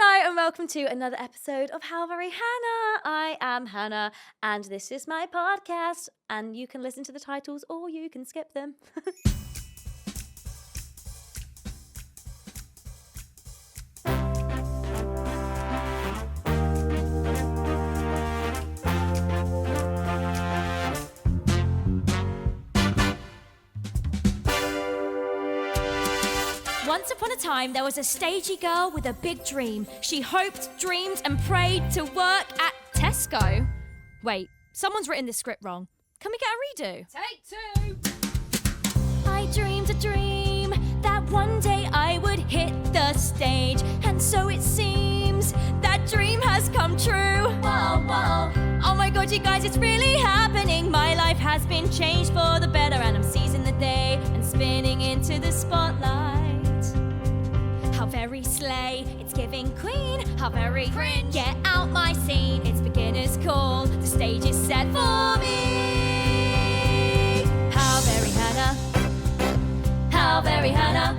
Hello and welcome to another episode of How Very Hannah. I am Hannah and this is my podcast, and you can listen to the titles or you can skip them. Once upon a time, there was a stagey girl with a big dream. She hoped, dreamed, and prayed to work at Tesco. Wait, someone's written this script wrong. Can we get a redo? Take 2. I dreamed a dream that one day I would hit the stage. And so it seems that dream has come true. Whoa, whoa. Oh my God, you guys, it's really happening. My life has been changed for the better, and I'm seizing the day and spinning into the spotlight. How very slay, it's giving queen. How very cringe, get out my scene. It's beginner's call, the stage is set for me. How very Hannah, how very Hannah,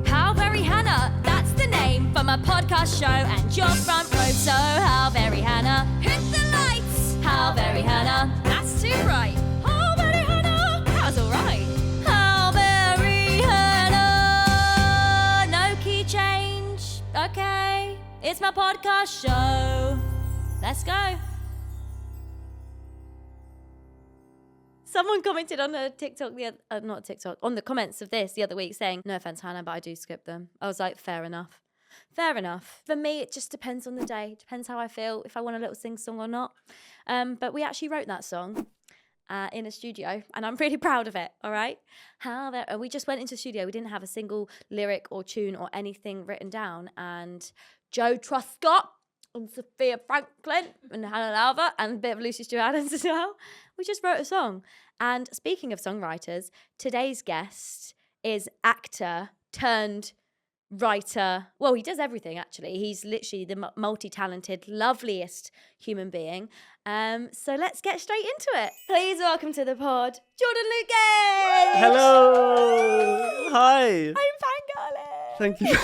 how very Hannah, that's the name for my podcast show and your front row. So how very Hannah, hit the lights. How very Hannah, that's too bright. How very Hannah, that's alright. How very Hannah, no key change. Okay, it's my podcast show. Let's go. Someone commented on a TikTok, not TikTok, on the comments of this the other week saying, no offense, Hannah, but I do skip them. I was like, fair enough. Fair enough. For me, it just depends on the day. It depends how I feel, if I want a little sing song or not. But we actually wrote that song in a studio, and I'm really proud of it, all right? We just went into the studio. We didn't have a single lyric or tune or anything written down. And Joe Truscott and Sophia Franklin and Hannah Lava and a bit of Lucy Stewart as well, we just wrote a song. And speaking of songwriters, today's guest is actor turned writer. Well, he does everything, actually. He's literally the multi-talented, loveliest human being. So let's get straight into it. Please welcome to the pod, Jordan Luke Gage. Hello. Hi. I'm fangirling. Thank you.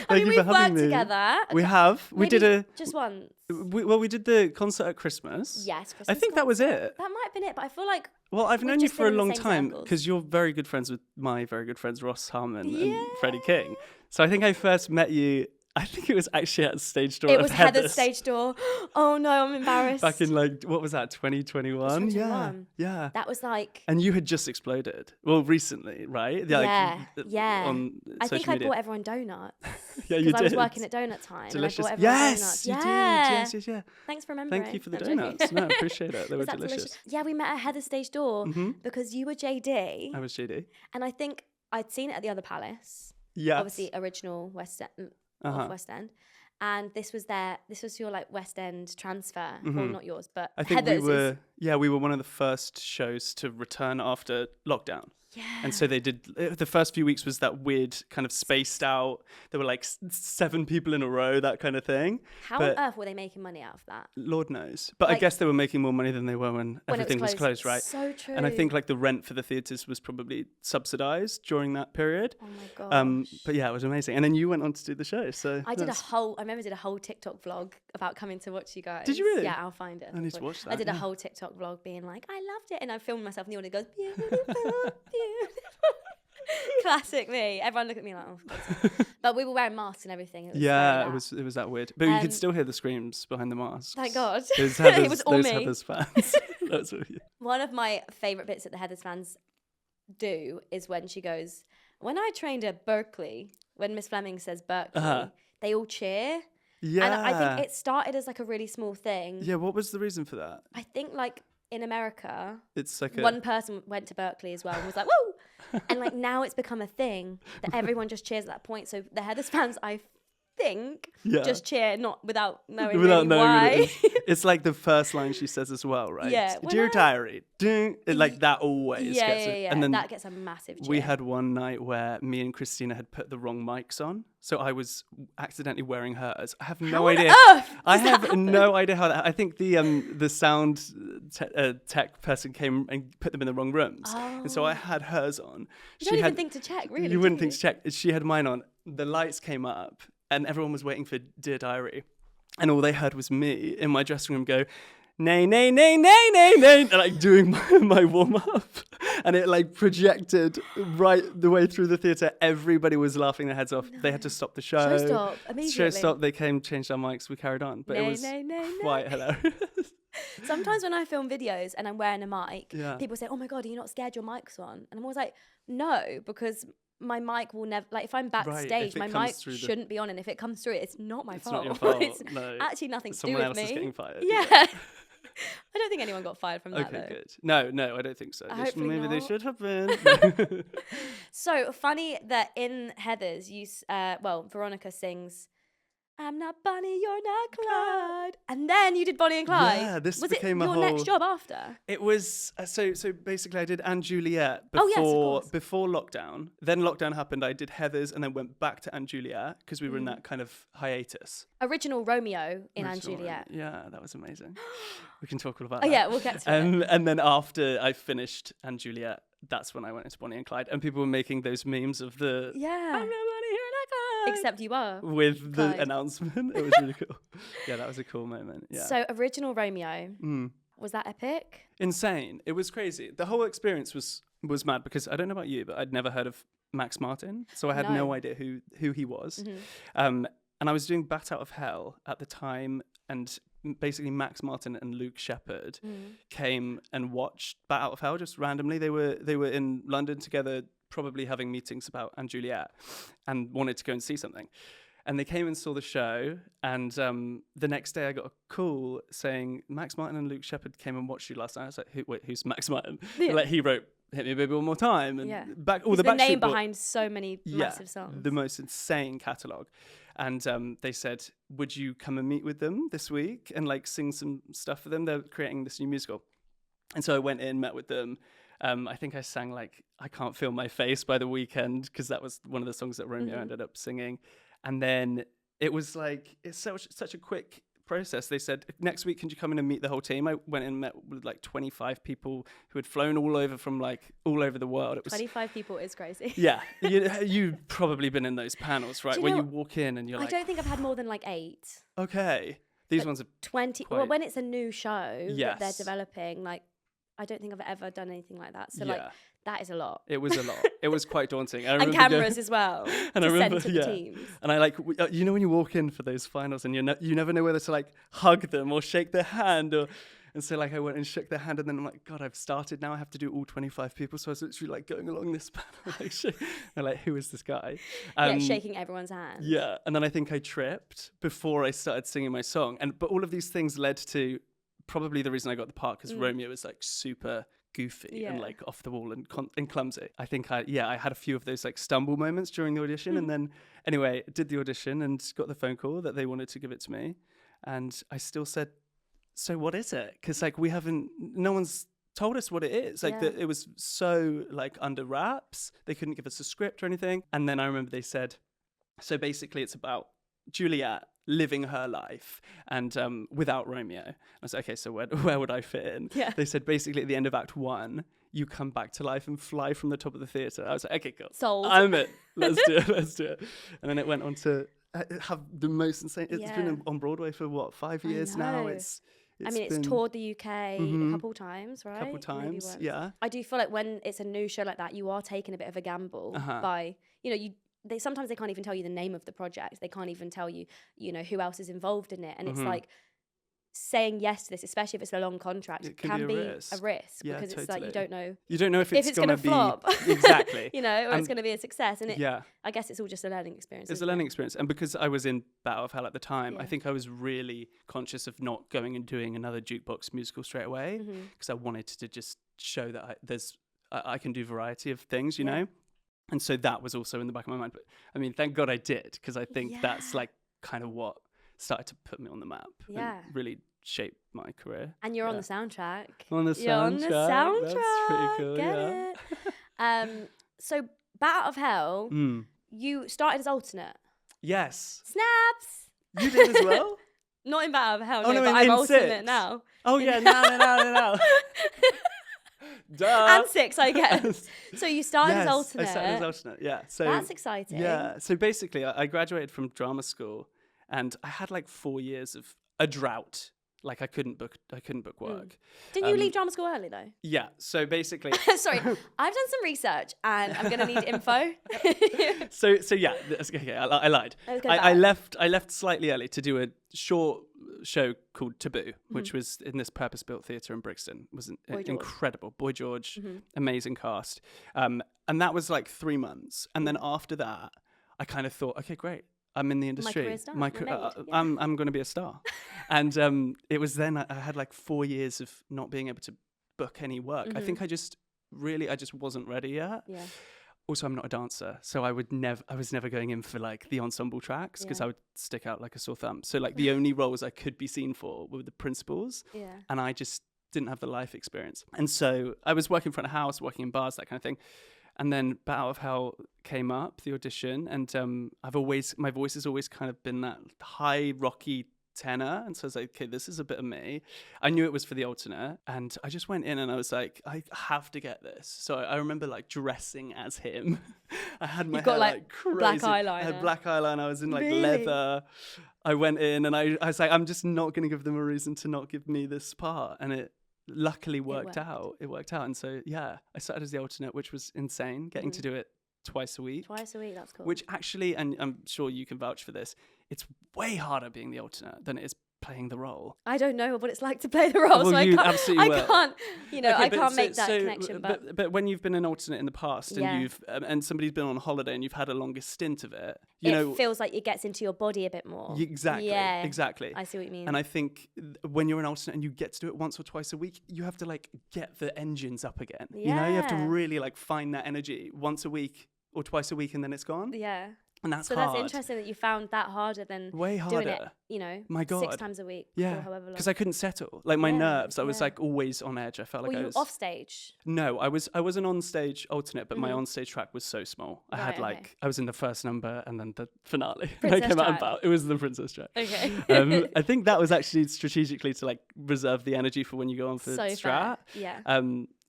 I mean, Thank you for we've having worked me. together. We have. We Maybe did just once. we did the concert at Christmas. Yes, Christmas I think that was it. That might have been it, but I feel like Well, I've we've known you just for a been in the long same time circles. because you're very good friends with my very good friends Ross Harmon Yeah. and Freddie King. So I think I first met you. I think it was actually at the stage door. It of was Heather's stage door. Oh no, I'm embarrassed. Back in what was that? 2021. 2021. Yeah. That was like. And you had just exploded. Well, recently, right? Yeah. On I think social media. I bought everyone donuts. Yeah, you Because I was did. working at donut time. Delicious. And I bought everyone Yes, donuts. you Yeah. did. Yes, yeah. Thanks for remembering. Thank you for the I'm joking. donuts. No, I appreciate it. They were Was that delicious. Yeah, we met at Heather's stage door because you were JD. I was JD. And I think I'd seen it at the other Palace. Yeah. Obviously, original West End. Uh-huh. West End. And this was your like West End transfer. Well, not yours, but I think Heather's. we were one of the first shows to return after lockdown. Yeah. And so they did, the first few weeks was that weird kind of spaced out, there were like 7 people in a row, that kind of thing. How But on earth were they making money out of that? Lord knows. But I Like- guess they were making more money than they were when When everything was closed, right? So true. And I think like the rent for the theatres was probably subsidised during that period. Oh my gosh. But yeah, it was amazing. And then you went on to do the show. So I remember I did a whole TikTok vlog about coming to watch you guys. Did you really? Yeah, I'll find it. I need to watch that. I did a yeah. whole TikTok vlog being like, I loved it. And I filmed myself in the audience goes, beautiful, beautiful. Classic me. Everyone looked at me like, oh, for God's sake. But we were wearing masks and everything. It was Yeah, very it was that weird. But you could still hear the screams behind the masks. Thank God. Those It was all those me. Heather's fans. That's what you... One of my favourite bits that the Heather's fans do is when she goes, when I trained at Berkeley, when Miss Fleming says Berkeley, they all cheer. Yeah. And I think it started as like a really small thing. Yeah, what was the reason for that? I think like in America, It's like one person went to Berkeley as well and was like, woo! And like now it's become a thing that everyone just cheers at that point. So the Heather's fans, I think, just cheer not without knowing really why. What it is. It's like the first line she says as well, right? Yeah. Dear diary. Ding. Like that always Yeah, gets yeah, it. yeah. And then that gets a massive cheer. we had one night where me and Christina had put the wrong mics on. So I was accidentally wearing hers. I have no idea. I have no idea how that. I think the sound tech person came and put them in the wrong rooms, and so I had hers on. You don't even think to check, really. You wouldn't think to check. She had mine on. The lights came up, and everyone was waiting for Dear Diary, and all they heard was me in my dressing room go, nay, nay, nay, nay, nay, nay, and like doing my warm up, and it like projected right the way through the theatre. Everybody was laughing their heads off. They had to stop the show. Show stop immediately. Show stop. They came, changed our mics, we carried on. But it was quite hilarious. Sometimes when I film videos and I'm wearing a mic, Yeah. people say, "Oh my God, are you not scared your mic's on?" And I'm always like, "No, because my mic will never, like if I'm backstage, if it my comes mic through the- shouldn't be on, and if it comes through it, it's not my It's fault. not your fault. It's No. actually nothing to do Someone with else is me." getting fired. Yeah. I don't think anyone got fired from that Okay, though. good. No, I don't think so. Hopefully Maybe they not. should have been. So funny that in Heathers, Veronica sings, "I'm not Bonnie, you're not Clyde," and then you did Bonnie and Clyde. Yeah, this was became it a your whole... next job after? It was so basically I did and Juliet Oh, yes, of course. before lockdown. Then lockdown happened. I did Heathers and then went back to and Juliet because we were in that kind of hiatus. Original Romeo in and Original, Juliet. Yeah, that was amazing. We can talk all about Oh that. yeah, we'll get to it. And then after I finished and Juliet, that's when I went into Bonnie and Clyde, and people were making those memes of the Yeah. I'm not Bonnie, you're not Clyde. Except you were. With the Clyde. announcement. It was really cool. Yeah, that was a cool moment. Yeah. So original Romeo, was that epic? Insane. It was crazy. The whole experience was mad because I don't know about you, but I'd never heard of Max Martin, so I had no idea who he was. And I was doing Bat Out of Hell at the time, and basically Max Martin and Luke Shepherd came and watched Bat Out of Hell just randomly. They were in London together, probably having meetings about and Juliet, and wanted to go and see something. And they came and saw the show, and the next day I got a call saying Max Martin and Luke Shepherd came and watched you last night. I was like, who's Max Martin? Yeah. Like he wrote "Hit Me Baby One More Time" and Yeah. all He's the Backstreet name Boys- behind so many massive songs. the most insane catalogue. And they said, would you come and meet with them this week and like sing some stuff for them? They're creating this new musical. And so I went in, met with them. I think I sang like "I Can't Feel My Face" by The Weeknd, because that was one of the songs that Romeo ended up singing. And then it was like, it's such a quick process. They said, next week, can you come in and meet the whole team? I went and met with like 25 people who had flown all over from like all over the world. It was 25 people is crazy. Yeah, you've probably been in those panels, right? Do you Where know- you walk in and you're I like, don't think I've had more than like 8. okay, these ones are 20. Well, quite- when it's a new show that they're Yes. developing, like, I don't think I've ever done anything like that. So like, Yeah. that is a lot. It was a lot. It was quite daunting. I And remember cameras going- as well. And to I remember, send to the yeah. teams. And I like, you know, when you walk in for those finals and you never know whether to like hug them or shake their hand and so like I went and shook their hand, and then I'm like, God, I've started now. I have to do all 25 people. So I was literally like going along this panel, like, and like, who is this guy? Shaking everyone's hand. Yeah, and then I think I tripped before I started singing my song, but all of these things led to probably the reason I got the part, because Romeo is like super goofy and like off the wall and clumsy. I think I had a few of those like stumble moments during the audition, and then anyway, did the audition and got the phone call that they wanted to give it to me, and I still said, so what is it? Because like no one's told us what it is. Like it was so like under wraps. They couldn't give us a script or anything. And then I remember they said, so basically it's about Juliet living her life and without Romeo. I was like, okay, so where would I fit in? Yeah. They said basically at the end of Act 1, you come back to life and fly from the top of the theatre. I was like, okay, cool. Sold. I'm it. Let's do it. And then it went on to have the most insane. It's been on Broadway for what, 5 years now? know. It's It's been toured the UK a couple times, right? couple Maybe times, once. yeah. I do feel like when it's a new show like that, you are taking a bit of a gamble by, sometimes they can't even tell you the name of the project. They can't even tell you, who else is involved in it. And it's like saying yes to this, especially if it's a long contract, It can be be a risk. because Yeah, it's like totally. you don't know You don't know if if it's it's going to be flop. Exactly. or it's going to be a success. And Yeah. I guess it's all just a learning experience. It's a isn't learning it? experience. And because I was in Battle of Hell at the time, I Yeah. think I was really conscious of not going and doing another jukebox musical straight away, because I wanted to just show that I can do variety of things, you know? And so that was also in the back of my mind. But I mean, thank God I did, because I think that's like kind of what started to put me on the map Yeah. and really shaped my career. And you're on the soundtrack. On the You're on the soundtrack. That's pretty cool, Get yeah. it? So, Bat Out of Hell, you started as alternate. Yes. Snaps! You did as well? Not in Bat Out of Hell, Oh, no, no, but I'm in alternate Six. now. Oh, yeah, no. Duh. And 6, I guess. So you started as alternate. I started as alternate. Yeah. So that's exciting. Yeah. So basically, I graduated from drama school, and I had like 4 years of a drought. Like I couldn't book work. Didn't you leave drama school early though? Yeah. So basically, Sorry, I've done some research and I'm gonna need info. so yeah. Okay, I lied. I left slightly early to do a short show called Taboo, which was in this purpose-built theatre in Brixton. It was incredible. Boy George, amazing cast. And that was like 3 months. And then after that, I kind of thought, okay, great. I'm in the industry. My career's done. I'm going to be a star. And it was then I had like 4 years of not being able to book any work. I think I just wasn't ready yet. Yeah. Also, I'm not a dancer, so I was never going in for like the ensemble tracks because I would stick out like a sore thumb. So like the only roles I could be seen for were the principals, and I just didn't have the life experience. And so I was working front of house, working in bars, that kind of thing. And then Bat Out of Hell came up, the audition, and my voice has always kind of been that high, rocky tenor. And so I was like, okay, this is a bit of me. I knew it was for the alternate, and I just went in and I was like, I have to get this. So I remember like dressing as him. I had my hair like crazy. Black eyeliner. I had black eyeliner. I was in like leather. I went in and I was like, I'm just not going to give them a reason to not give me this part. And it luckily worked out. It worked out. And so, yeah, I started as the alternate, which was insane, getting to do it twice a week. That's cool. Which actually, and I'm sure you can vouch for this, it's way harder being the alternate than it is playing the role. I don't know what it's like to play the role, well, so I can't, I can't make that connection. But when you've been an alternate in the past and you've and somebody's been on holiday and you've had a longer stint of it, it feels like it gets into your body a bit more. Exactly. Yeah, exactly. I see what you mean. And I think when you're an alternate and you get to do it once or twice a week, you have to like get the engines up again. Yeah. You have to really like find that energy once a week or twice a week, and then it's gone. Yeah. And that's so hard. That's interesting that you found that harder than way harder. Doing it, my God. 6 times a week. Yeah, or however long. Because I couldn't settle. Like my nerves, I was like always on edge. I felt like I was off stage. No, I was an on stage alternate, but my on stage track was so small. I had I was in the first number and then the finale. I came out about it was the princess track. Okay. I think that was actually strategically to like reserve the energy for when you go on for strat. Yeah.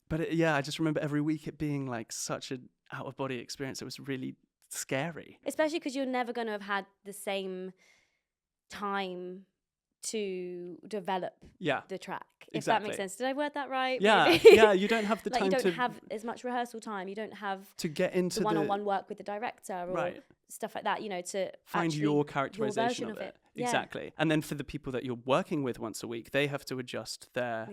But I just remember every week it being like such an out of body experience. It was really scary, especially because you're never going to have had the same time to develop the track, if that makes sense. Did I word that right? Yeah. You don't have the time you don't have as much rehearsal time. You don't have to get into the one-on-one work with the director or stuff like that, to find your characterization of it. Exactly. And then for the people that you're working with once a week, they have to adjust their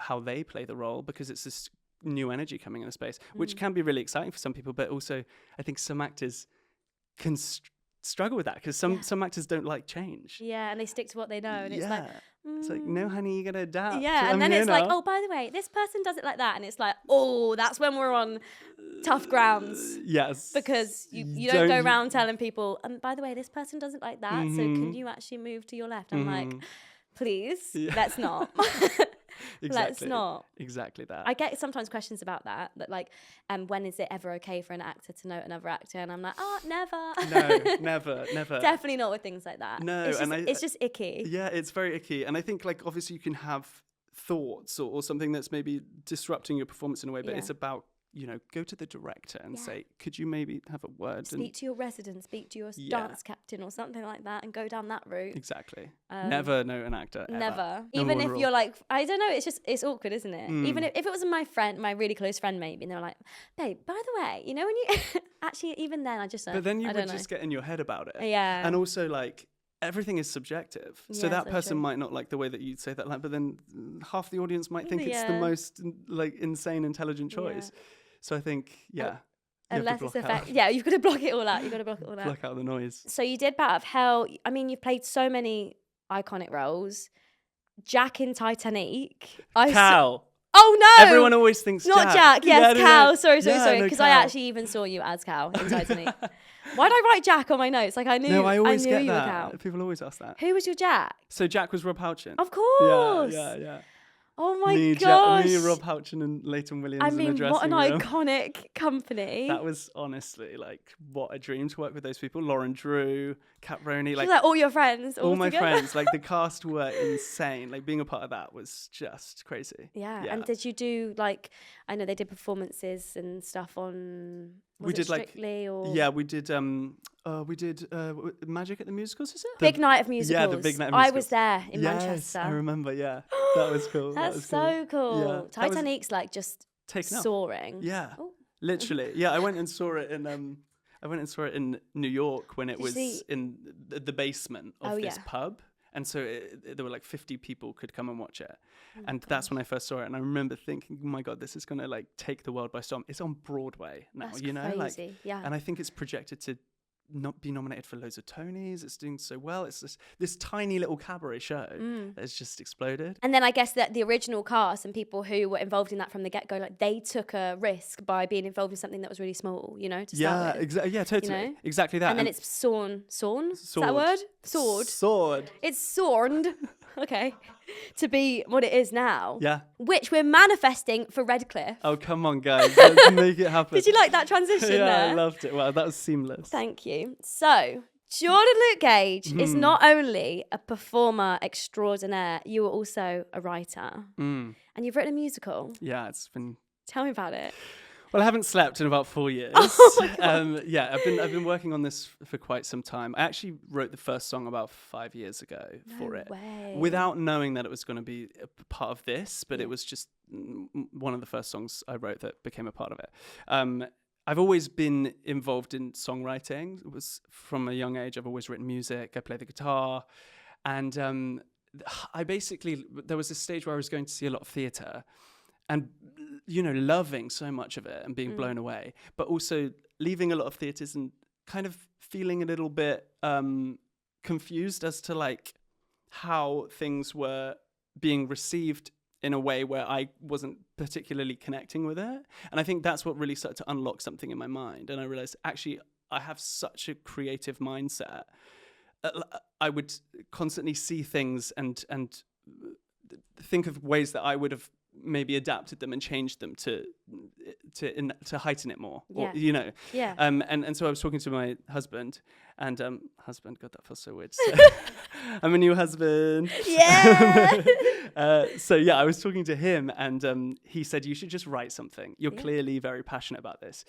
how they play the role, because it's this new energy coming in the space, which can be really exciting for some people, but also I think some actors can struggle with that because some actors don't like change. Yeah, and they stick to what they know, and it's like, it's like, no, honey, you gotta adapt. Yeah, and then it's like, oh, by the way, this person does it like that, and it's like, oh, that's when we're on tough grounds. Yes, because you don't go around telling people, and by the way, this person does it like that, so can you actually move to your left? I'm like, please, let's not. Exactly. Let's not. Exactly that. I get sometimes questions about that like, when is it ever okay for an actor to know another actor? And I'm like, never. No, never. Definitely not with things like that. No, it's just icky. Yeah, it's very icky. And I think like obviously you can have thoughts or something that's maybe disrupting your performance in a way, but it's about, go to the director and say, could you maybe have a word? Speak to your resident, speak to your dance captain or something like that, and go down that route. Exactly. Never know an actor. Never. Even if you're like, I don't know, it's awkward, isn't it? Even if it was my really close friend maybe, and they were like, babe, by the way, when you actually, even then I just But then you would just get in your head about it. Yeah. And also like, everything is subjective. So that person might not like the way that you say that line, but then half the audience might think it's the most like insane, intelligent choice. Yeah. So I think, unless it's you've got to block it all out. You've got to block it all out. Block out the noise. So you did Bat Out of Hell. I mean, you've played so many iconic roles. Jack in Titanic. Cal. Oh no! Everyone always thinks not Jack. Yes, Cal. No. Sorry. Because I actually even saw you as Cal in Titanic. Why'd I write Jack on my notes? Like I knew. No, I always knew get you that. Were Cal. People always ask that. Who was your Jack? So Jack was Rob Houchin. Of course. Yeah. Oh my me, gosh. me, Rob Houchin and Leighton Williams I in the mean, dressing what an room. iconic company. That was honestly like what a dream to work with those people. Lauren Drew, Kat Roney, Like like all your friends, all my together. friends. Like the cast were insane. Like being a part of that was just crazy. Yeah. And did you do like, I know they did performances and stuff on, we did Strictly or? Yeah, we did Magic at the Musicals, is it? Big Night of Musicals. Yeah, the Big Night of I Musicals. was there in Yes, Manchester. I remember, yeah. That was cool. That's so cool. Yeah, that was Titanique's like just taken off. soaring. Yeah. Oh. Literally. Yeah, I went and saw it in New York when it Did you was see- in the basement of Oh, this yeah. pub. And so there were like 50 people could come and watch it. Oh and that's when I first saw it. And I remember thinking, oh my God, this is going to like take the world by storm. It's on Broadway now, That's you know? Like, crazy. Yeah. and I think it's projected to not be nominated for loads of Tonys. It's doing so well. It's this tiny little cabaret show that has just exploded. And then I guess that the original cast and people who were involved in that from the get-go, like they took a risk by being involved in something that was really small, you know, to start with. Exactly. Yeah, totally. know? Exactly that. And then it's sawn? Is that a Sword. word? Sword. It's sorned, okay, to be what it is now. Yeah. Which we're manifesting for Redcliffe. Oh, come on, guys. Let's make it happen. Did you like that transition Yeah, there? I loved it. Wow, that was seamless. Thank you. So, Jordan Luke Gage is not only a performer extraordinaire, you are also a writer. And you've written a musical. Yeah, it's been... Tell me about it. Well, I haven't slept in about 4 years. Oh my God. Yeah, I've been working on this for quite some time. I actually wrote the first song about 5 years ago for it, way. without knowing that it was going to be a part of this. But it was just one of the first songs I wrote that became a part of it. I've always been involved in songwriting. It was from a young age. I've always written music. I play the guitar, and I basically there was this stage where I was going to see a lot of theatre. And, you know, loving so much of it and being blown away, but also leaving a lot of theatres and kind of feeling a little bit confused as to like how things were being received in a way where I wasn't particularly connecting with it. And I think that's what really started to unlock something in my mind. And I realized actually I have such a creative mindset. I would constantly see things and think of ways that I would have maybe adapted them and changed them to heighten it more, or, you know. Yeah. And so I was talking to my husband, and husband, God, that feels so weird. So I'm a new husband. Yeah. So yeah, I was talking to him, and he said you should just write something. You're clearly very passionate about this,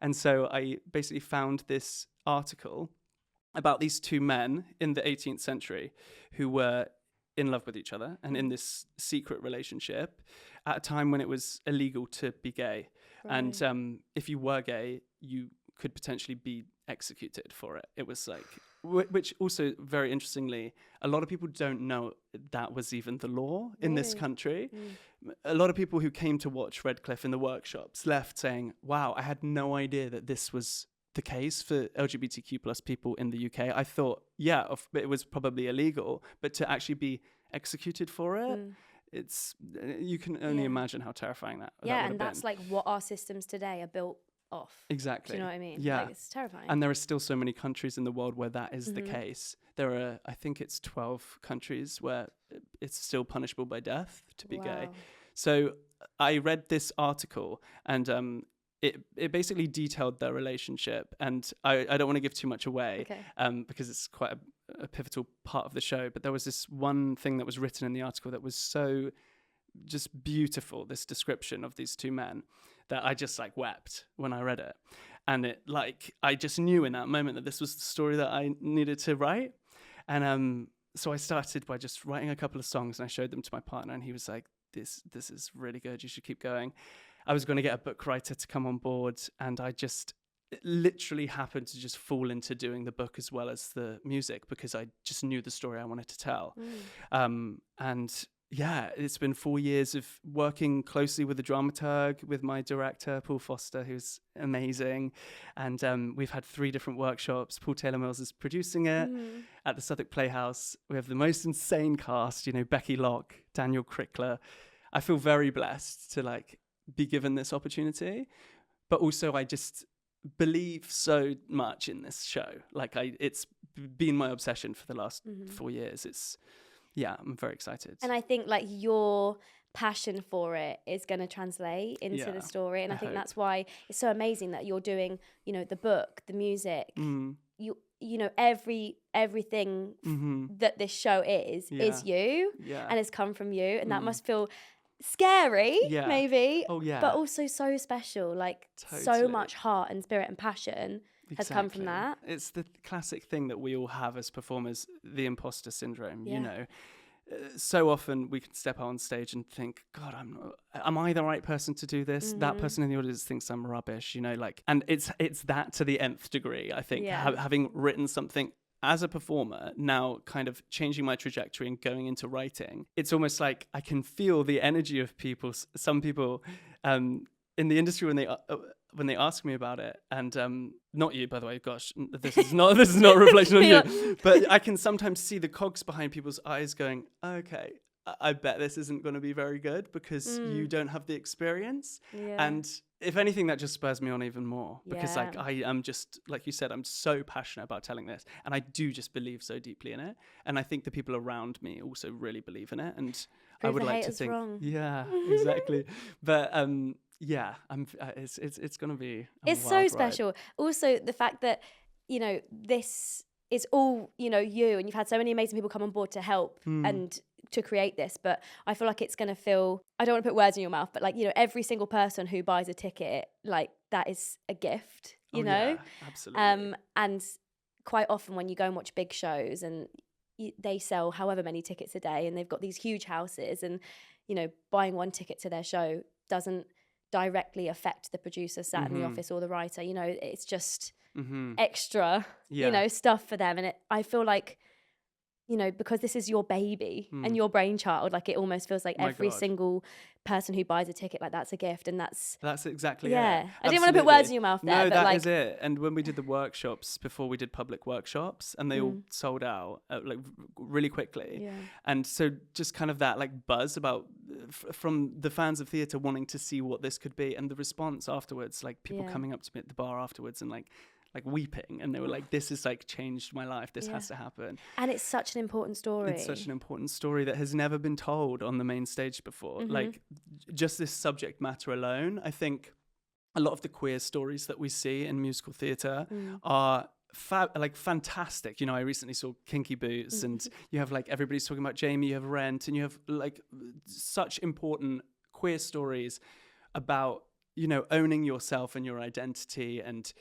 and so I basically found this article about these two men in the 18th century who were in love with each other and in this secret relationship at a time when it was illegal to be gay. Right. And if you were gay, you could potentially be executed for it. It was like, which also very interestingly, a lot of people don't know that was even the law in this country. A lot of people who came to watch Redcliffe in the workshops left saying, wow, I had no idea that this was the case for LGBTQ plus people in the UK. I thought, yeah, it was probably illegal, but to actually be executed for it, it's you can only imagine how terrifying that. Yeah, that and that's like what our systems today are built off. Exactly. Do you know what I mean? Yeah, like, it's terrifying. And there are still so many countries in the world where that is the case. There are, I think it's 12 countries where it's still punishable by death to be gay. So I read this article, and it basically detailed their relationship, and I don't want to give too much away, because it's quite a pivotal part of the show, but there was this one thing that was written in the article that was so just beautiful, this description of these two men, that I just like wept when I read it. And it like, I just knew in that moment that this was the story that I needed to write. And so I started by just writing a couple of songs, and I showed them to my partner, and he was like, this is really good, you should keep going. I was going to get a book writer to come on board, and I just literally happened to just fall into doing the book as well as the music, because I just knew the story I wanted to tell. And yeah, it's been 4 years of working closely with the dramaturg, with my director, Paul Foster, who's amazing. And we've had 3 different workshops. Paul Taylor Mills is producing it at the Southwark Playhouse. We have the most insane cast, you know, Becky Locke, Daniel Crickler. I feel very blessed to like be given this opportunity, but also I just believe so much in this show. Like it's been my obsession for the last 4 years. I'm very excited. And I think like your passion for it is going to translate into Yeah, the story. And I think hope. that's why it's so amazing that you're doing, you know, the book, the music, Mm. you know, everything that this show is you, Yeah. and it's come from you, and that must feel scary, Yeah. maybe, Oh, yeah. but also so special. Like so Totally. much heart and spirit and passion has come from that. It's the classic thing that we all have as performers, the imposter syndrome, you know. So often we can step on stage and think, God, am I the right person to do this? That person in the audience thinks I'm rubbish, you know, like, and it's that to the nth degree, I think, having written something as a performer, now kind of changing my trajectory and going into writing. It's almost like I can feel the energy of people, some people in the industry when they ask me about it, and not you, by the way, gosh, this is not a reflection on you, but I can sometimes see the cogs behind people's eyes going, okay, I bet this isn't going to be very good because you don't have the experience. And if anything, that just spurs me on even more because like I am just, like you said, I'm so passionate about telling this, and I do just believe so deeply in it. And I think the people around me also really believe in it. And I would like to think, yeah, exactly. But yeah, it's gonna be. It's so special. Also, the fact that, you know, this is all, you know, you, and you've had so many amazing people come on board to help and to create this. But I feel like it's gonna feel, I don't want to put words in your mouth, but like, you know, every single person who buys a ticket, like that is a gift, you know. Yeah, absolutely. And quite often when you go and watch big shows and they sell however many tickets a day, and they've got these huge houses, and you know, buying one ticket to their show doesn't directly affect the producer sat in the office or the writer, you know, it's just extra, you know, stuff for them. And I feel like, you know, because this is your baby and your brainchild, like it almost feels like every single person who buys a ticket, like that's a gift. And that's exactly it. I didn't want to put words in your mouth there. No, but that like, is it. And when we did the workshops, before we did public workshops, and they all sold out like really quickly. And so just kind of that like buzz about from the fans of theatre wanting to see what this could be, and the response afterwards, like people coming up to me at the bar afterwards and like weeping, and they were like, this has like changed my life, this has to happen. And it's such an important story. It's such an important story that has never been told on the main stage before. Like just this subject matter alone, I think a lot of the queer stories that we see in musical theatre are like fantastic. You know, I recently saw Kinky Boots, and you have like everybody's talking about Jamie, you have Rent, and you have like such important queer stories about, you know, owning yourself and your identity, and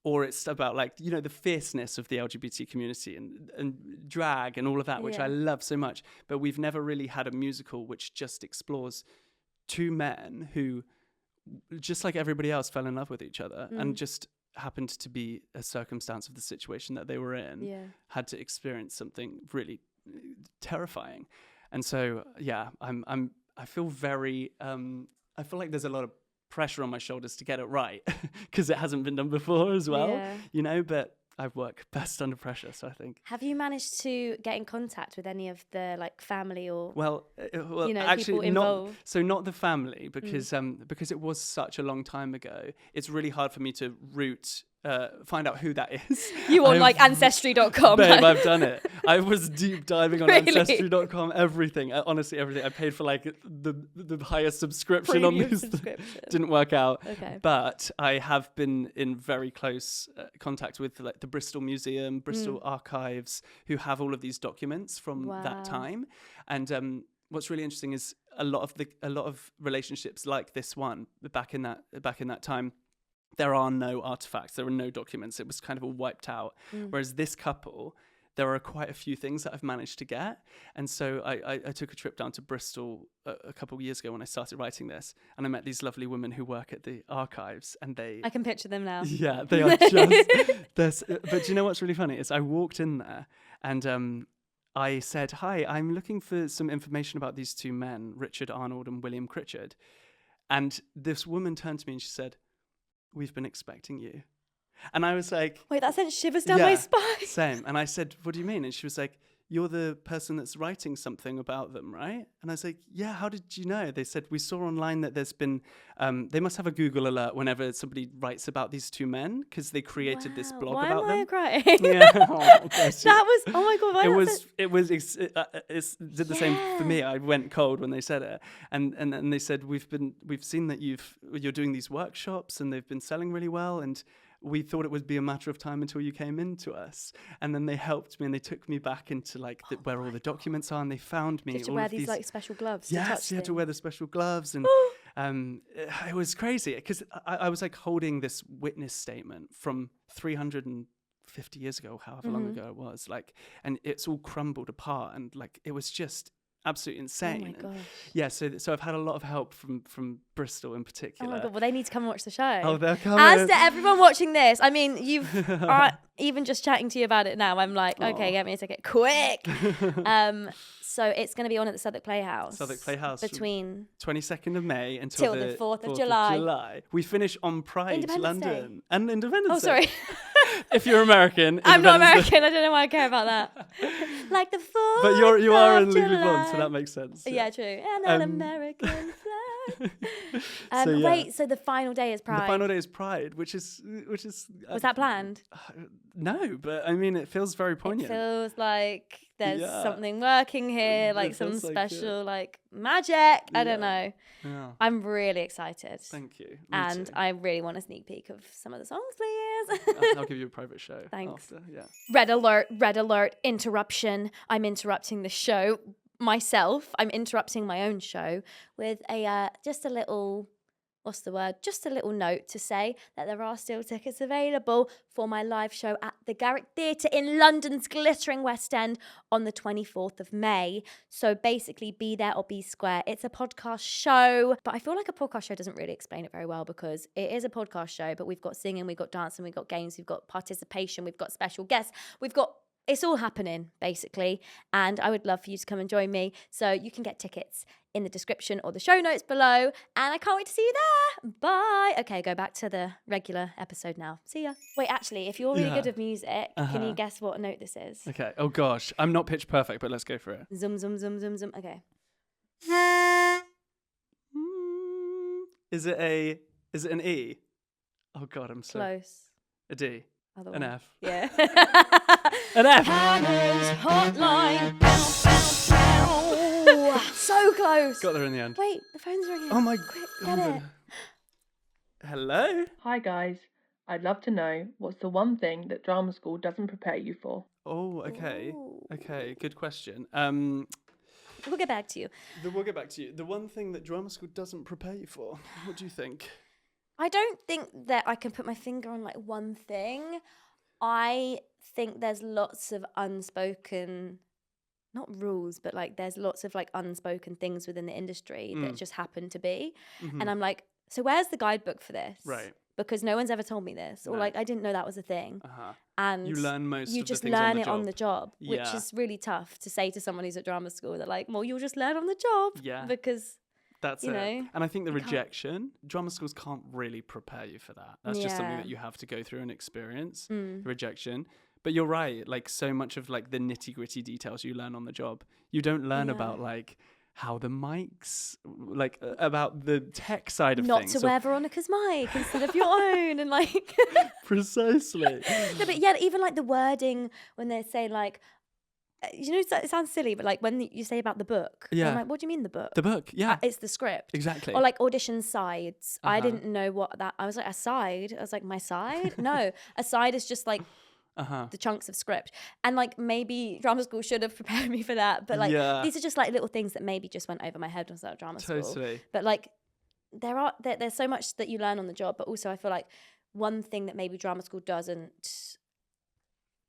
or it's about like, you know, the fierceness of the LGBT community and drag and all of that, which I love so much. But we've never really had a musical which just explores two men who, just like everybody else, fell in love with each other and just happened to be a circumstance of the situation that they were in, had to experience something really terrifying. And so, yeah, I feel very, I feel like there's a lot of pressure on my shoulders to get it right because it hasn't been done before as well, you know, but I work best under pressure, so I think. Have you managed to get in contact with any of the like family or you know, actually people involved? Not the family, because it was such a long time ago. It's really hard for me to find out who that is. You on like ancestry.com? Babe, I've done it. I was deep diving on ancestry.com, everything. Honestly, everything. I paid for like the highest subscription on this. Didn't work out. Okay. But I have been in very close contact with like the Bristol Museum, Bristol Archives, who have all of these documents from that time. And what's really interesting is a lot of relationships like this one back in that time. There are no artifacts, there are no documents. It was kind of all wiped out. Whereas this couple, there are quite a few things that I've managed to get. And so I took a trip down to Bristol a couple of years ago when I started writing this, and I met these lovely women who work at the archives, and I can picture them now. Yeah, they are just... But do you know what's really funny is I walked in there and I said, hi, I'm looking for some information about these two men, Richard Arnold and William Critchard. And this woman turned to me and she said, we've been expecting you. And I was like... Wait, that sent shivers down my spine. Same. And I said, what do you mean? And she was like, you're the person that's writing something about them, right? And I was like, yeah, how did you know? They said, we saw online that there's been, they must have a Google alert whenever somebody writes about these two men because they created this blog Why about am I them. crying? Yeah. Oh, bless you. That was, oh my God. It did the same for me. I went cold when they said it. And they said, we've seen that you're doing these workshops and they've been selling really well. And we thought it would be a matter of time until you came into us. And then they helped me and they took me back into like where all the documents are and they found me. Did you all wear of these like special gloves? to Yes, touch you had to things? wear the special gloves. And it was crazy because I was like holding this witness statement from 350 years ago, however long ago it was. Like, and it's all crumbled apart. And like, it was just absolutely insane. Oh my gosh. Yeah, so I've had a lot of help from Bristol in particular. Oh my God, well, they need to come and watch the show. Oh, they're coming. As to everyone watching this, I mean, even just chatting to you about it now, I'm like, okay, get me a ticket, quick. So it's going to be on at the Southwark Playhouse. Southwark Playhouse. Between 22nd of May until till the 4th of 4th July. We finish on Pride Independence London. Day. And Independence Oh, sorry. Day. If you're American. I'm not Independence Day. American. I don't know why I care about that. Like the 4th But you are of in Legally July. Blonde, so that makes sense. Yeah, true. And an American flag. So, yeah. Wait, so the final day is Pride. The final day is Pride, which is. Was that planned? No, but I mean, it feels very poignant. It feels like there's Yeah. something working here, It like some feels like special like magic. I don't know. Yeah. I'm really excited. Thank you. Me And too. I really want a sneak peek of some of the songs, please. I'll give you a private show. Thanks. After, yeah. Red alert, interruption. I'm interrupting the show myself. I'm interrupting my own show with a just a little, what's the word? Just a little note to say that there are still tickets available for my live show at the Garrick Theatre in London's glittering West End on the 24th of May. So basically be there or be square. It's a podcast show, but I feel like a podcast show doesn't really explain it very well because it is a podcast show, but we've got singing, we've got dancing, we've got games, we've got participation, we've got special guests, it's all happening, basically. And I would love for you to come and join me. So you can get tickets in the description or the show notes below. And I can't wait to see you there. Bye. Okay, go back to the regular episode now. See ya. Wait, actually, if you're really good at music, can you guess what note this is? Okay. Oh, gosh. I'm not pitch perfect, but let's go for it. Zoom, zoom, zoom, zoom, zoom. Okay. Is it an E? Oh, God, I'm so... Close. A D. Other An one. F. Yeah. An F. Hannah's hotline. Bow, bow, bow. So close. Got there in the end. Wait, the phone's ringing. Oh, my... Quick, oh get my it. God. Hello? Hi guys, I'd love to know what's the one thing that drama school doesn't prepare you for? Oh, okay. Ooh. Okay, good question. We'll get back to you. We'll get back to you. The one thing that drama school doesn't prepare you for, what do you think? I don't think that I can put my finger on like one thing. I think there's lots of unspoken, not rules, but like there's lots of like unspoken things within the industry that just happen to be. Mhm. And I'm like, so where's the guidebook for this? Right. Because no one's ever told me this. Or No. like, I didn't know that was a thing. Uh-huh. And You learn most you of just the things learn on the it job. on the job, which Yeah. is really tough to say to someone who's at drama school. They're like, well, you'll just learn on the job. Yeah. Because That's you it. know, And I think the you can't- rejection, drama schools can't really prepare you for that. That's just something Yeah. that you have to go through and experience, Mm. the rejection. But you're right, like so much of like the nitty gritty details you learn on the job. You don't learn Yeah. about like how the mics, like about the tech side of not things. to So- wear Veronica's mic instead of your own. And like, Precisely. no, but yeah, even like the wording when they say like, you know, it sounds silly, but like when you say about the book, Yeah. I'm like, what do you mean the book? The book, yeah. It's the script. Exactly. Or like audition sides. I Uh-huh. didn't know what that, I was like, a side? I was like, my side? No, a side is just like Uh-huh. the chunks of script. And like maybe drama school should have prepared me for that. But like Yeah. these are just like little things that maybe just went over my head when I was at drama school. Totally. But like there's so much that you learn on the job, but also I feel like one thing that maybe drama school didn't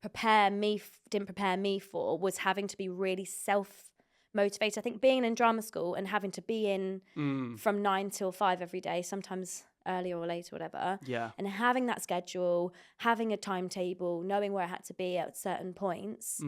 prepare me for was having to be really self-motivated. I think being in drama school and having to be in from 9 till 5 every day, sometimes earlier or later, whatever, Yeah. and having that schedule, having a timetable, knowing where I had to be at certain points,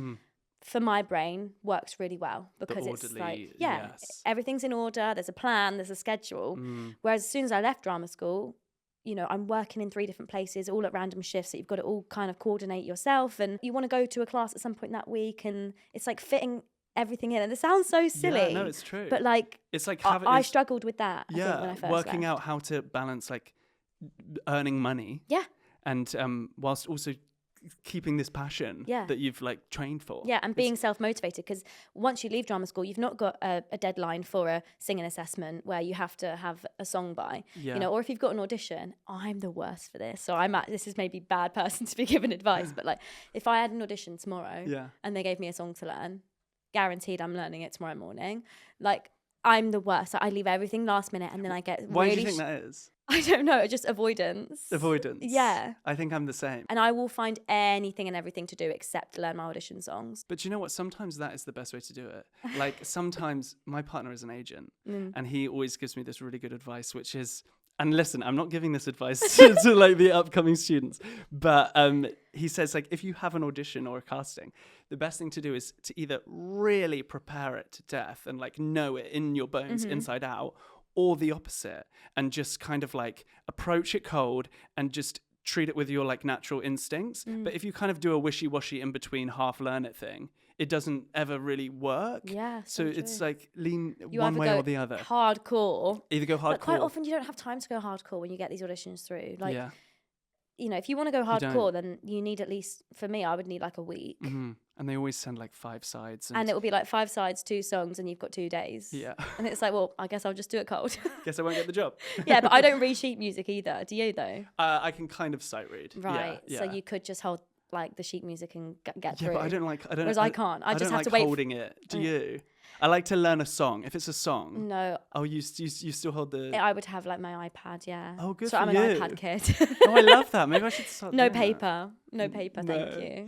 for my brain works really well because it's orderly, like, yes. everything's in order, there's a plan, there's a schedule. Whereas as soon as I left drama school, you know, I'm working in 3 different places all at random shifts, so you've got to all kind of coordinate yourself, and you want to go to a class at some point that week, and it's like fitting everything in. And it sounds so silly. Yeah, no, it's true. But like, it's like I struggled with that. I think, yeah, when I first working left. out how to balance like earning money. Yeah. And whilst also keeping this passion that you've like trained for. Yeah, and being self-motivated, because once you leave drama school, you've not got a deadline for a singing assessment where you have to have a song by, you know, or if you've got an audition. I'm the worst for this, so this is maybe bad person to be giving advice, but like if I had an audition tomorrow and they gave me a song to learn, guaranteed I'm learning it tomorrow morning. Like, I'm the worst. I leave everything last minute, and then I get Why really do you think that is? I don't know, just avoidance. Yeah. I think I'm the same. And I will find anything and everything to do except learn my audition songs. But you know what? Sometimes that is the best way to do it. Like, sometimes my partner is an agent, and he always gives me this really good advice, which is, and listen, I'm not giving this advice to like the upcoming students, but he says, like, if you have an audition or a casting, the best thing to do is to either really prepare it to death and like know it in your bones inside out, or the opposite, and just kind of like approach it cold and just treat it with your like natural instincts. But if you kind of do a wishy-washy in between half learn it thing, it doesn't ever really work. Yeah. So it's true. like lean You one either way go or the other. hardcore. Either go hardcore. But quite often you don't have time to go hardcore when you get these auditions through. Like, yeah. you know, if you want to go don't. hardcore, then you need at least, for me, I would need like a week. And they always send like 5 sides. And it will be like 5 sides, 2 songs, and you've got 2 days. Yeah. And it's like, well, I guess I'll just do it cold. Guess I won't get the job. Yeah, but I don't read sheet music either. Do you, though? I can kind of sight read. Right. Yeah, So yeah. you could just hold like the sheet music and get Yeah, through. but I don't like. Whereas I can't. I just don't have like to wait. holding it. Do you? I like to learn a song. If it's a song. No. Oh, you still hold the. I would have like my iPad, yeah. Oh, good so for I'm you. an iPad kid. Oh, I love that. Maybe I should start. No doing that. paper. No paper, thank you.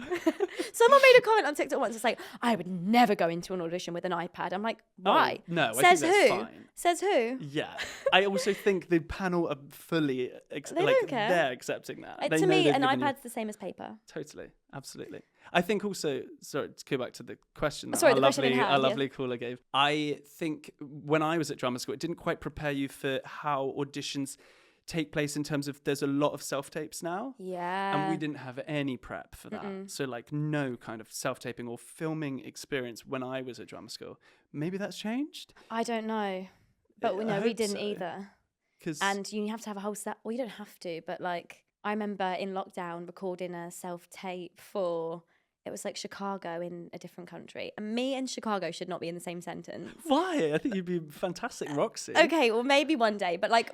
Someone made a comment on TikTok once. It's like, I would never go into an audition with an iPad. I'm like, why? Oh, no, Says I think who? that's fine. Says who? Yeah, I also think the panel are fully They don't care. they're accepting that. They To know me, they've an given you- iPad's the same as paper. Totally, absolutely. I think also, sorry, to go back to the question that Sorry, our the question in lovely, hand, our yeah. lovely caller gave. I think when I was at drama school, it didn't quite prepare you for how auditions take place in terms of there's a lot of self-tapes now. Yeah. And we didn't have any prep for that. So like no kind of self-taping or filming experience when I was at drama school. Maybe that's changed? I don't know. But I no, we hope didn't so. either. 'Cause And you have to have a whole set. Well, you don't have to, but like I remember in lockdown recording a self-tape for, it was like Chicago in a different country. And me and Chicago should not be in the same sentence. why? I think you'd be fantastic, Roxy. Okay, well, maybe one day. But like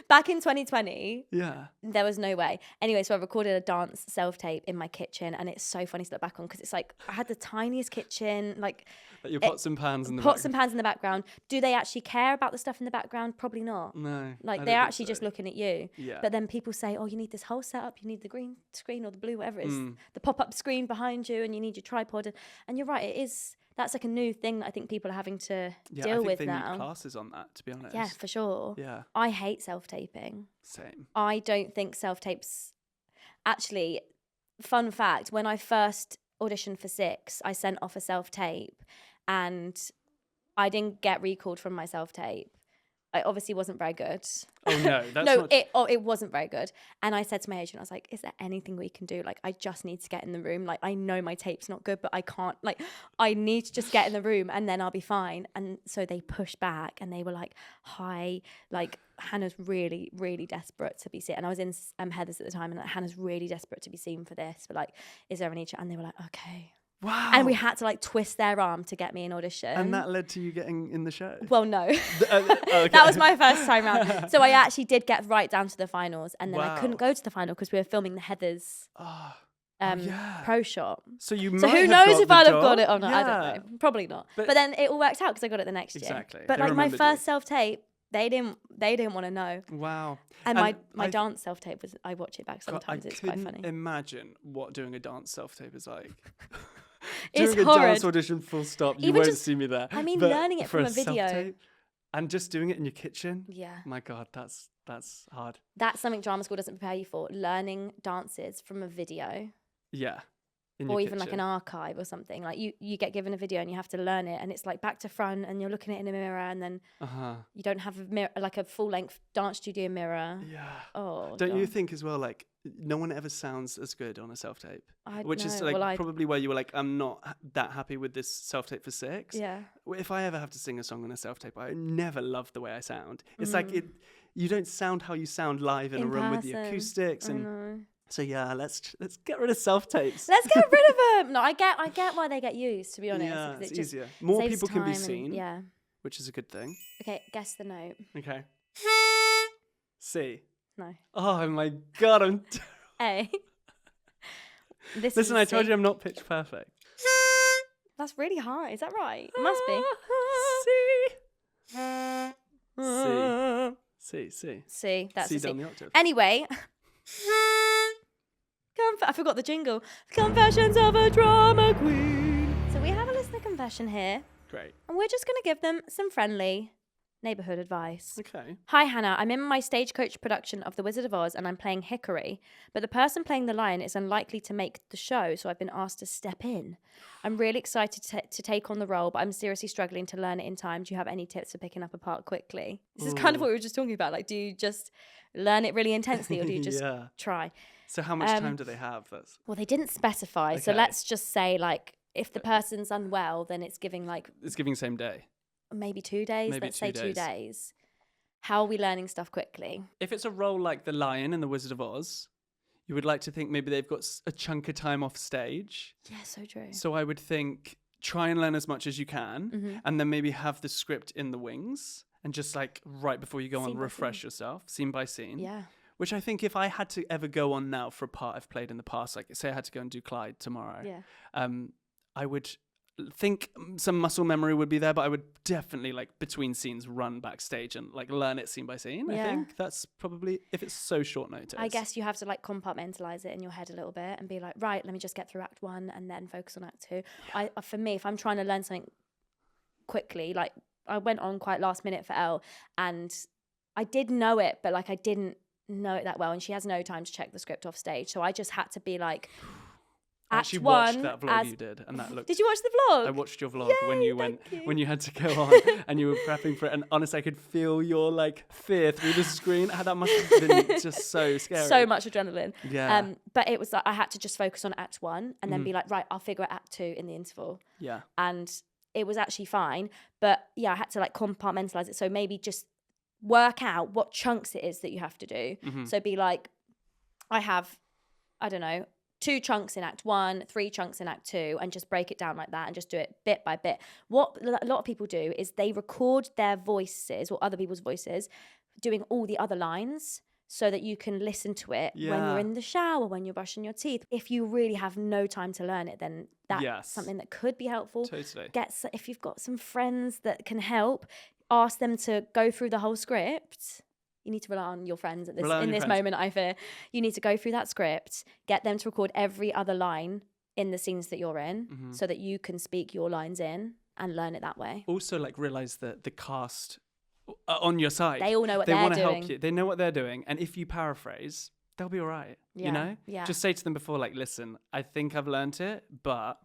back in 2020, Yeah. there was no way. Anyway, so I recorded a dance self-tape in my kitchen. And it's so funny to look back on because it's like I had the tiniest kitchen, like Like your pots and pans in the pots back. and pans in the background. Do they actually care about the stuff in the background? Probably not. No. Like I they're don't think actually so. just looking at you. Yeah. But then people say, oh, you need this whole setup. You need the green screen or the blue, whatever it is, Mm. the pop-up screen behind you, and you need your tripod. And you're right, it is. That's like a new thing that I think people are having to Yeah, deal I think with they now. need classes on that, to be honest. Yeah, for sure. Yeah. I hate self-taping. Same. I don't think self-tapes. Actually, fun fact: when I first auditioned for Six, I sent off a self-tape, and I didn't get recalled from my self-tape. It obviously wasn't very good. Oh no, that's No, not. it wasn't very good. And I said to my agent, I was like, is there anything we can do? Like, I just need to get in the room. Like, I know my tape's not good, but I can't, like, I need to just get in the room and then I'll be fine. And so they pushed back and they were like, hi, like, Hannah's really, really desperate to be seen. And I was in Heather's at the time, and like, Hannah's really desperate to be seen for this. But like, is there any chance? And they were like, okay. Wow. And we had to like twist their arm to get me an audition. And that led to you getting in the show. Well, no. Okay. That was my first time round. So I actually did get right down to the finals, and then I Wow. couldn't go to the final because we were filming the Heather's Oh, yeah. pro shot. so you So might who have knows got if the I'd have job. got it or not? I Yeah. don't know. Probably not. But- But then it all worked out because I got it the next year. Exactly. But They like my remembered first you. self tape, they didn't want to know. Wow. And my I- dance self tape was, I watch it back God, sometimes. I It's quite couldn't funny. imagine what doing a dance self-tape is like. It's doing a horrid. dance audition full stop, you Even won't just- see me there. I mean, But learning it for from a video. self-tape and just doing it in your kitchen. Yeah. My God, that's hard. That's something drama school doesn't prepare you for. Learning dances from a video. Yeah. in your or even like kitchen. an archive or something. Like you get given a video and you have to learn it, and it's like back to front, and you're looking at it in a mirror, and then you don't have a mirror, like a full length dance studio mirror. Yeah. Oh, Don't you God. think as well, like, no one ever sounds as good on a self-tape? I Which is know. like Well, probably where you were like, I'm not that happy with this self-tape for 6. Yeah. If I ever have to sing a song on a self-tape, I never love the way I sound. It's like you don't sound how you sound live in a room with the person. acoustics. I And know. so yeah, let's get rid of self-tapes. Let's get rid of them. No, I get why they get used, to be honest. Yeah, because it's it just easier. More saves people can be time and- seen, yeah. which is a good thing. Okay, guess the note. Okay. C. No. Oh my God, I'm... A. This Listen, is I told C. you I'm not pitch perfect. That's really high. Is that right? It must be. C. C. That's C a C. down the octave. Anyway. I forgot the jingle. Confessions of a Drama Queen. So we have a listener confession here, Great. and we're just going to give them some friendly neighborhood advice. Okay. Hi, Hannah. I'm in my stagecoach production of The Wizard of Oz, and I'm playing Hickory, but the person playing the lion is unlikely to make the show, so I've been asked to step in. I'm really excited to take on the role, but I'm seriously struggling to learn it in time. Do you have any tips for picking up a part quickly? This is kind of what we were just talking about. Like, do you just learn it really intensely, or do you just Yeah. try? So how much time do they have? That's Well, they didn't specify, so Okay. let's just say, like, if the person's unwell, then it's giving, like, it's giving same day. maybe 2 days. Maybe Let's 2 say 2 days. days. How are we learning stuff quickly? If it's a role like the lion in The Wizard of Oz, you would like to think maybe they've got a chunk of time off stage. Yeah, so true. So I would think try and learn as much as you can, and then maybe have the script in the wings, and just like right before you go Scene on, by refresh yourself, scene by scene. Yeah. Which I think if I had to ever go on now for a part I've played in the past, like say I had to go and do Clyde tomorrow, Yeah. I would think some muscle memory would be there, but I would definitely like between scenes run backstage and like learn it scene by scene. Yeah. I think that's probably, if it's so short notice. I guess you have to like compartmentalize it in your head a little bit and be like, right, let me just get through Act 1 and then focus on Act 2. For me, if I'm trying to learn something quickly, like I went on quite last minute for Elle, and I did know it, but like I didn't know it that well, and she has no time to check the script off stage, so I just had to be like, I Act actually 1 watched that vlog you did, and that looked. Did you watch the vlog? I watched your vlog Yay, when you thank you. when you had to go on and you were prepping for it, and honestly, I could feel your like fear through the screen. That must have been just so scary. So much adrenaline. Yeah. But it was like I had to just focus on Act 1 and then be like, right, I'll figure out Act 2 in the interval. Yeah. And it was actually fine. But yeah, I had to like compartmentalize it. So maybe just work out what chunks it is that you have to do. So be like, I have, I don't know, 2 chunks in Act 1, 3 chunks in Act 2, and just break it down like that and just do it bit by bit. What a lot of people do is they record their voices or other people's voices doing all the other lines so that you can listen to it when Yeah. you're in the shower, when you're brushing your teeth. If you really have no time to learn it, then that's Yes. something that could be helpful. Totally. If you've got some friends that can help, ask them to go through the whole script. You need to rely on your friends in this moment, I fear. You need to go through that script, get them to record every other line in the scenes that you're in so that you can speak your lines in and learn it that way. Also, like realize that the cast are on your side. They all know what they they're wanna doing. help you. They know what they're doing, and if you paraphrase, they'll be all right. Yeah, You know. yeah. Just say to them before, like, listen, I think I've learnt it, but.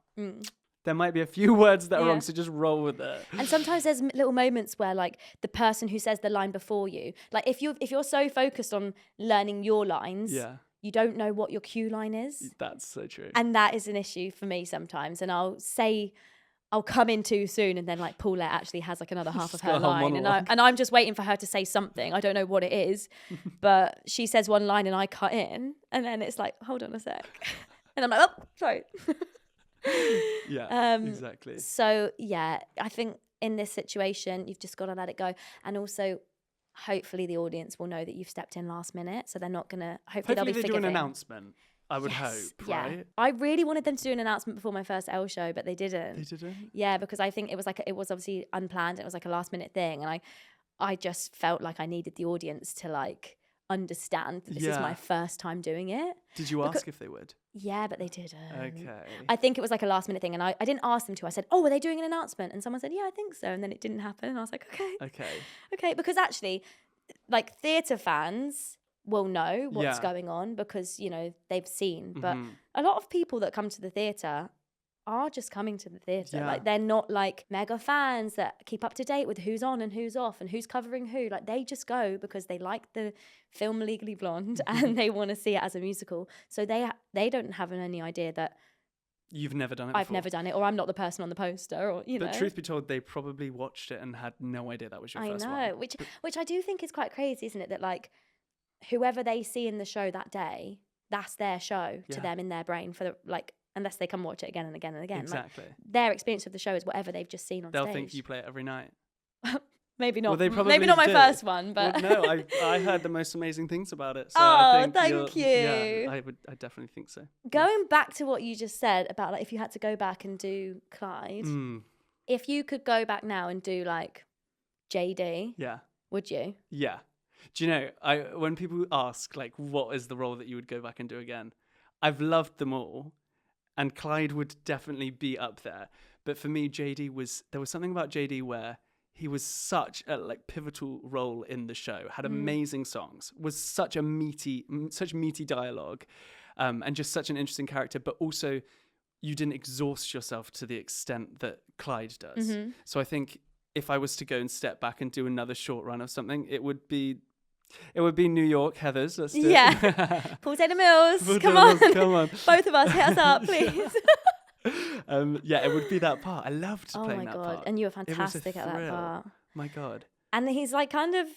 There might be a few words that are Yeah. wrong, so just roll with it. And sometimes there's little moments where like the person who says the line before you, like if you're so focused on learning your lines, Yeah. you don't know what your cue line is. That's so true. And that is an issue for me sometimes. And I'll come in too soon, and then like Paulette actually has like another half of her got a whole line, monologue. and I'm just waiting for her to say something. I don't know what it is, but she says one line and I cut in, and then it's like, hold on a sec, and I'm like, oh, sorry. Yeah, exactly. So yeah, I think in this situation, you've just got to let it go, and also. Hopefully the audience will know that you've stepped in last minute, so they're not gonna. Hopefully they'll be they do forgiving. an announcement. I would hope, Yeah. right? I really wanted them to do an announcement before my first Elle show, but they didn't. They didn't. Yeah, because I think it was obviously unplanned. It was like a last minute thing, and I just felt like I needed the audience to like understand that this is Yeah. my first time doing it. Did you ask if they would? Yeah, but they didn't. Okay. I think it was like a last minute thing, and I didn't ask them to. I said, "Oh, were they doing an announcement?" And someone said, "Yeah, I think so." And then it didn't happen, and I was like, "Okay, Okay. okay," because actually, like theatre fans will know what's Yeah. going on because, you know, they've seen. But Mhm. a lot of people that come to the theatre are just coming to the theatre. Yeah. Like, they're not like mega fans that keep up to date with who's on and who's off and who's covering who. Like, they just go because they like the film Legally Blonde and they want to see it as a musical. So they don't have any idea that You've never done it before. I've never done it, or I'm not the person on the poster, or, you know. But truth be told, they probably watched it and had no idea that was your I first know, one. which I do think is quite crazy, isn't it? That like whoever they see in the show that day, that's their show to Yeah. them in their brain for the like, unless they come watch it again and again and again. Exactly. Like, their experience of the show is whatever they've just seen on They'll stage. think you play it every night. Maybe not. Well, they probably maybe not my do. first one, but Well, no, I heard the most amazing things about it. So Oh, I think thank Yeah, you. I definitely think so. going back to what you just said about like if you had to go back and do Clyde, Mm, if you could go back now and do like JD, yeah. would you? Yeah. Do you know, when people ask, like, what is the role that you would go back and do again? I've loved them all, and Clyde would definitely be up there. But for me, there was something about JD where he was such a like pivotal role in the show, had amazing songs, was such meaty dialogue, and just such an interesting character, but also you didn't exhaust yourself to the extent that Clyde does. Mm-hmm. So I think if I was to go and step back and do another short run of something, it would be New York, Heathers. Let's do Yeah. it. Paul Taylor Mills, Paul come Taylor on. Mills, come on. Both of us, hit us up, please. Yeah, it would be that part. I loved Oh playing my that God. part. And you were It was a fantastic at that thrill. part. My God. And he's like kind of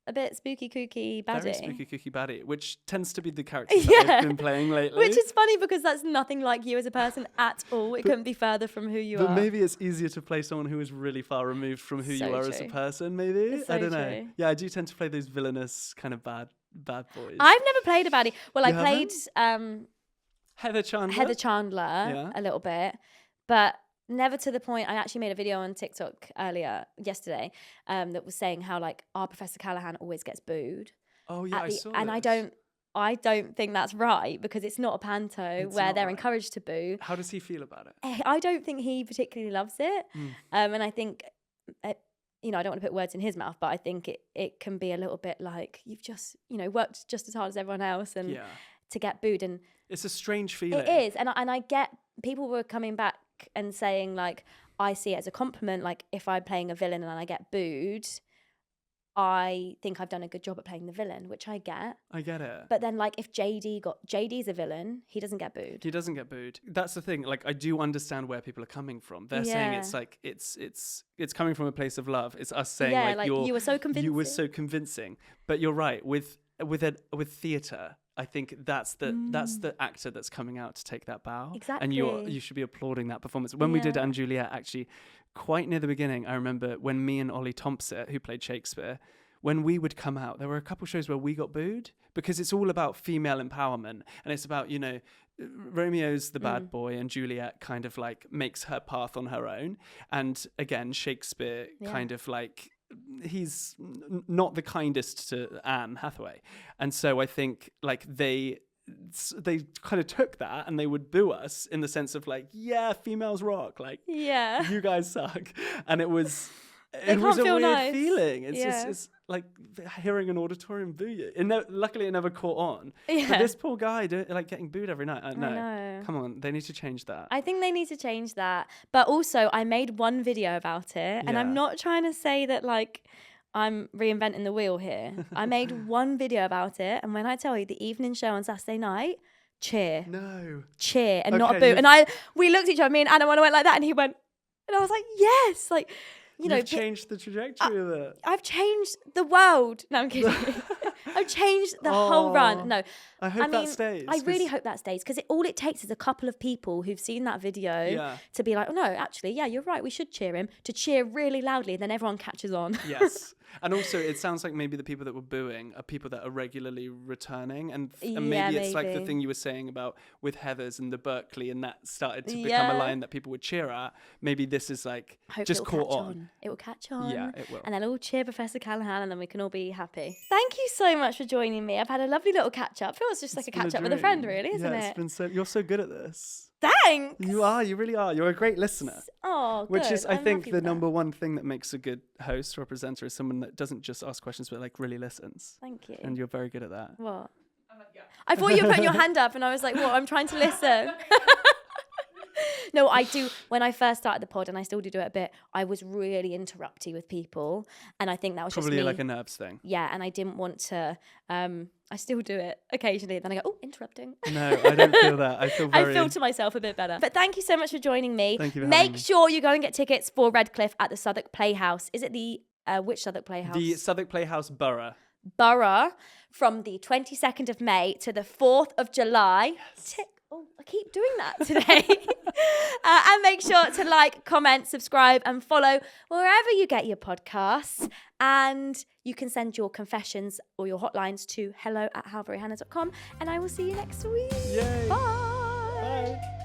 a bit spooky, kooky, baddie. Very spooky, cookie baddie, which tends to be the character that Yeah. I've been playing lately. Which is funny because that's nothing like you as a person at all. It couldn't be further from who you But are. maybe it's easier to play someone who is really far removed from who So you are as a true. person, maybe? It's I so don't know. true. Yeah, I do tend to play those villainous kind of bad boys. I've never played a baddie. Well, I You played Heather Chandler. Heather Chandler Yeah. a little bit, but never to the point. I actually made a video on TikTok yesterday, that was saying how like our Professor Callahan always gets booed. Oh yeah, I saw And this. I don't think that's right because it's not a panto It's where not they're right. encouraged to boo. How does he feel about it? I don't think he particularly loves it. And I think, you know, I don't want to put words in his mouth, but I think it can be a little bit like you've just, you know, worked just as hard as everyone else and Yeah. to get booed. And It's a strange feeling. it is. And I get people were coming back and saying like, I see it as a compliment. Like if I'm playing a villain and I get booed, I think I've done a good job at playing the villain, which I get. I get it. But then like if JD's a villain, he doesn't get booed. He doesn't get booed. That's the thing. Like I do understand where people are coming from. They're saying it's Yeah. like it's coming from a place of love. It's us saying Yeah, like like, you were so convincing. You were so convincing. But you're right. With theatre, I think that's the actor that's coming out to take that bow. And Exactly. you should be applauding that performance. When we did Yeah. Anne Juliet, actually, quite near the beginning, I remember when me and Ollie Thompson, who played Shakespeare, when we would come out, there were a couple shows where we got booed because it's all about female empowerment and it's about, you know, Romeo's the bad boy and Juliet kind of like makes her path on her own. And again, Shakespeare kind of like, he's not the kindest to Anne Hathaway. And so I think like they kind of took that and they would boo us in the sense of like, yeah, females rock. Like, Yeah. you guys suck. And it was... They It was can't a feel weird nice. feeling. It's Yeah. just it's like hearing an auditorium boo you. Luckily, it never caught on. Yeah. But this poor guy, like getting booed every night. No, know. come on, they need to change that. I think they need to change that. But also, I made one video about it, and I'm Yeah. not trying to say that like I'm reinventing the wheel here. I made one video about it, and when I tell you the evening show on Saturday night, cheer, No. cheer, and not a Okay, boo. And we looked at each other, me and Anna, when I went like that, and he went, and I was like, yes, like. You know, You've changed the trajectory of it. I've changed the world. No, I'm kidding. I've changed the whole Oh, run. No, I hope that mean, stays, I really 'cause- hope that stays because all it takes is a couple of people who've seen that video Yeah. to be like, oh no, actually, yeah, you're right. We should cheer him. To cheer really loudly, and then everyone catches on. Yes. And also, it sounds like maybe the people that were booing are people that are regularly returning. And maybe Yeah, it's like the maybe. thing you were saying about with Heathers and the Berkeley, and that started to become Yeah. a line that people would cheer at. Maybe this is like Hope just it'll caught catch on. It will catch on. Yeah, it will. And then all cheer Professor Callahan, and then we can all be happy. Thank you so much for joining me. I've had a lovely little catch up. Feels just like a It's been catch up with a friend, dream. really, isn't Yeah, it? it's been you're so good at this. Thanks. You are. You really are. You're a great listener. Oh, good. Which is, I I'm think, happy the with that. number one thing that makes a good host or presenter is someone that doesn't just ask questions, but like really listens. Thank you. And you're very good at that. What? I thought you were putting your hand up and I was like, what? I'm trying to listen. No, I do. When I first started the pod, and I still do it a bit, I was really interrupty with people. And I think that was Probably just me. like a nerves thing. Yeah, and I didn't want to. I still do it occasionally. Then I go, oh, interrupting. No, I don't feel that. I feel very... I filter myself a bit better. But thank you so much for joining me. Thank you for having Make me. sure you go and get tickets for Redcliffe at the Southwark Playhouse. Is it the, which Southwark Playhouse? The Southwark Playhouse Borough. Borough, from the 22nd of May to the 4th of July. Oh, I keep doing that today. And make sure to like, comment, subscribe, and follow wherever you get your podcasts. And you can send your confessions or your hotlines to hello@halveryhannah.com. And I will see you next week. Yay. Bye. Bye.